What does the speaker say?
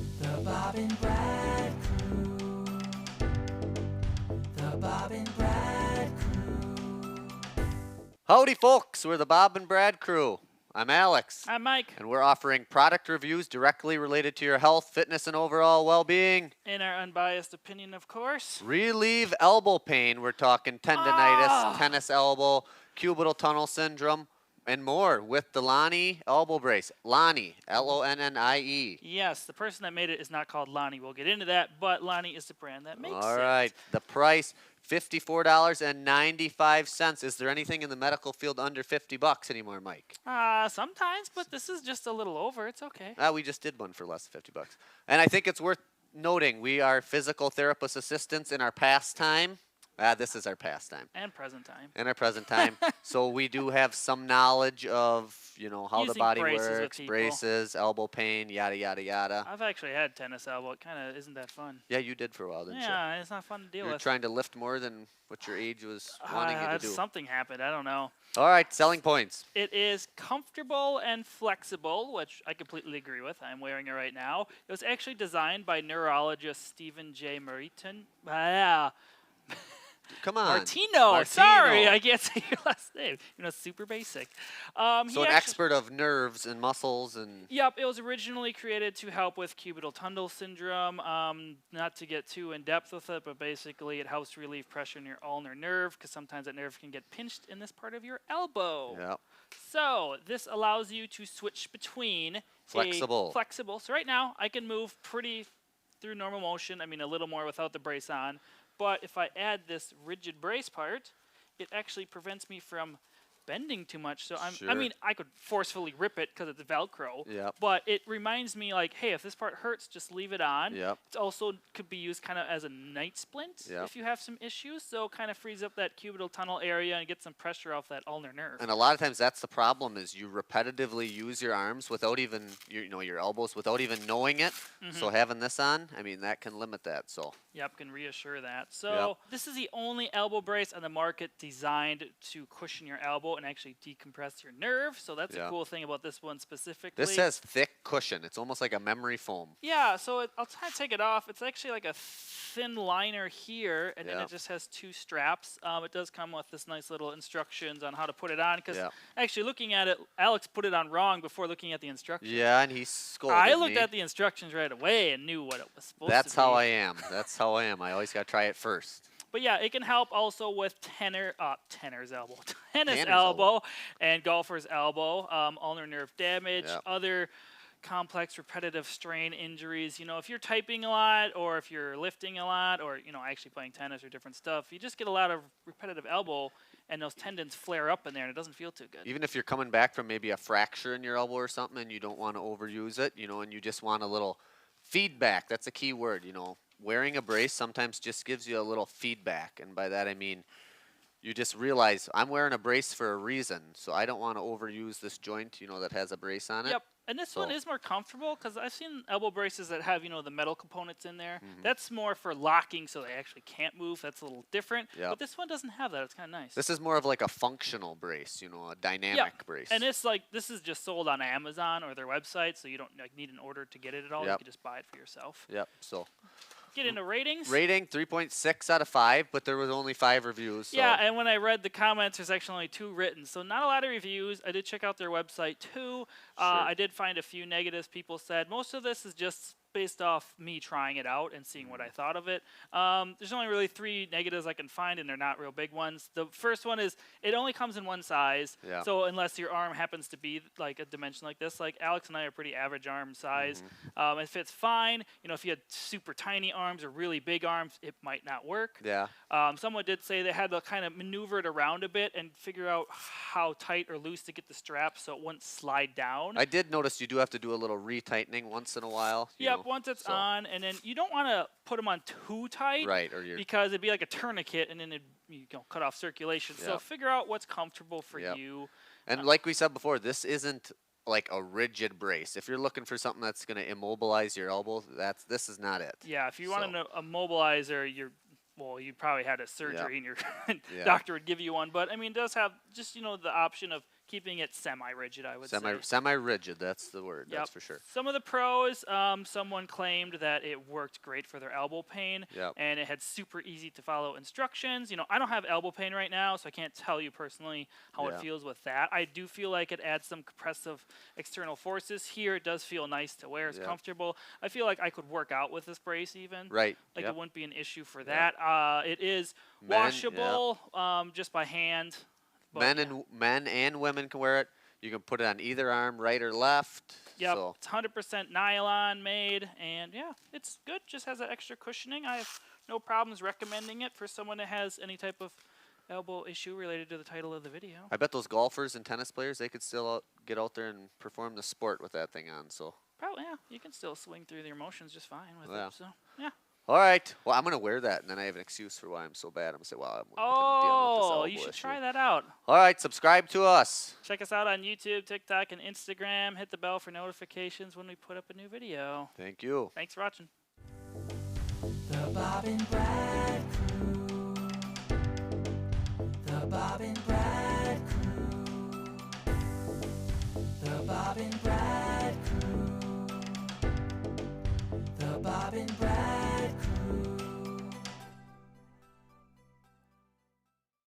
The Bob and Brad Crew. The Bob and Brad Crew. Howdy, folks. We're the Bob and Brad Crew. I'm Alex. I'm Mike. And we're offering product reviews directly related to your health, fitness, and overall well-being. In our unbiased opinion, of course. Relieve elbow pain. We're talking tendonitis, tennis elbow, cubital tunnel syndrome, and more with the Lonnie elbow brace. Lonnie, Lonnie. Yes, the person that made it is not called Lonnie. We'll get into that, but Lonnie is the brand that makes it. All right. The price, $54.95. Is there anything in the medical field under $50 anymore, Mike? Sometimes, but this is just a little over. It's okay. We just did one for less than $50. And I think it's worth noting we are physical therapist assistants in our pastime. This is our pastime. And present time. In our present time. So we do have some knowledge of, how Using the body braces with works, people. braces, elbow pain, yada, yada, yada. I've actually had tennis elbow. It kind of isn't that fun. Yeah, you did for a while, didn't you? Yeah, it's not fun to deal You were with. trying to lift more than what your age was wanting you to do. Something happened. I don't know. All right, selling points. It is comfortable and flexible, which I completely agree with. I'm wearing it right now. It was actually designed by neurologist Stephen J. Mariton. Come on. Martino. Sorry, I can't say your last name. Super basic. So an expert of nerves and muscles and... Yep, it was originally created to help with cubital tunnel syndrome. Not to get too in-depth with it, but basically it helps relieve pressure in your ulnar nerve because sometimes that nerve can get pinched in this part of your elbow. Yep. So this allows you to switch between... Flexible. So right now, I can move pretty through normal motion. I mean, a little more without the brace on. But if I add this rigid brace part, it actually prevents me from bending too much. So I could forcefully rip it because it's Velcro. Yep. But it reminds me like, hey, if this part hurts, just leave it on. Yep. It also could be used kind of as a night splint if you have some issues. So kind of frees up that cubital tunnel area and gets some pressure off that ulnar nerve. And a lot of times that's the problem is you repetitively use your arms without even, your elbows without even knowing it. So having this on, that can limit that. So. Yep, can reassure that. So this is the only elbow brace on the market designed to cushion your elbow and actually decompress your nerve. So that's a cool thing about this one specifically. This says thick cushion. It's almost like a memory foam. Yeah, so I'll try to take it off. It's actually like a thin liner here, and then it just has two straps. It does come with this nice little instructions on how to put it on, because actually looking at it, Alex put it on wrong before looking at the instructions. Yeah, and he scolded me. I looked at the instructions right away and knew what it was supposed to be. That's how I am. That's how I am. I always got to try it first. But yeah, it can help also with tennis elbow, and golfer's elbow, ulnar nerve damage, other complex repetitive strain injuries. If you're typing a lot or if you're lifting a lot or, actually playing tennis or different stuff, you just get a lot of repetitive elbow and those tendons flare up in there and it doesn't feel too good. Even if you're coming back from maybe a fracture in your elbow or something and you don't want to overuse it, and you just want a little feedback. That's a key word, Wearing a brace sometimes just gives you a little feedback, and by that I mean you just realize I'm wearing a brace for a reason, so I don't want to overuse this joint, that has a brace on it. Yep, and this one is more comfortable because I've seen elbow braces that have, the metal components in there. That's more for locking so they actually can't move. That's a little different, but this one doesn't have that. It's kind of nice. This is more of like a functional brace, a dynamic brace. And this is just sold on Amazon or their website, so you don't need an order to get it at all. You can just buy it for yourself. Yep, so... Get into ratings. Rating 3.6 out of 5, but there was only 5 reviews. So. Yeah, and when I read the comments, there's actually only 2 written, so not a lot of reviews. I did check out their website too. I did find a few negatives. People said most of this is just based off me trying it out and seeing what I thought of it. There's only really 3 negatives I can find, and they're not real big ones. The first one is it only comes in one size. So unless your arm happens to be like a dimension like this, like Alex and I are pretty average arm size. It fits fine. If you had super tiny arms or really big arms, it might not work. Yeah. Someone did say they had to kind of maneuver it around a bit and figure out how tight or loose to get the strap so it wouldn't slide down. I did notice you do have to do a little retightening once in a while. Yep, once it's on, and then you don't want to put them on too tight, because it'd be like a tourniquet, and then it'd cut off circulation. So figure out what's comfortable for you. And like we said before, this isn't like a rigid brace. If you're looking for something that's going to immobilize your elbow, this is not it. Yeah, if you want an immobilizer, you probably had a surgery and your doctor would give you one. But I mean, it does have just the option of keeping it semi-rigid, I would say. Semi-rigid, that's the word. Yep. That's for sure. Some of the pros, someone claimed that it worked great for their elbow pain, Yep. and it had super easy to follow instructions. You know, I don't have elbow pain right now, so I can't tell you personally how it Yeah. feels with that. I do feel like it adds some compressive external forces here. It does feel nice to wear. It's Yep. comfortable. I feel like I could work out with this brace even. Right. Like Yep. it wouldn't be an issue for Yep. that. It is Men, washable just by hand. But Men and women can wear it. You can put it on either arm, right or left. Yep, So it's 100% nylon made, and yeah, it's good. Just has that extra cushioning. I have no problems recommending it for someone that has any type of elbow issue related to the title of the video. I bet those golfers and tennis players, they could still get out there and perform the sport with that thing on. So Probably, yeah, you can still swing through your motions just fine with Yeah. it. So, yeah. all right. Well, I'm gonna wear that, and then I have an excuse for why I'm so bad. I'm gonna say, well, I'm dealing with this Oh, elbow you should issue. try that out. All right, subscribe to us. Check us out on YouTube, TikTok, and Instagram. Hit the bell for notifications when we put up a new video. Thank you. Thanks for watching. The Bob and Brad Crew. The Bob and Brad Crew. The Bob and Brad Crew. The Bob and Brad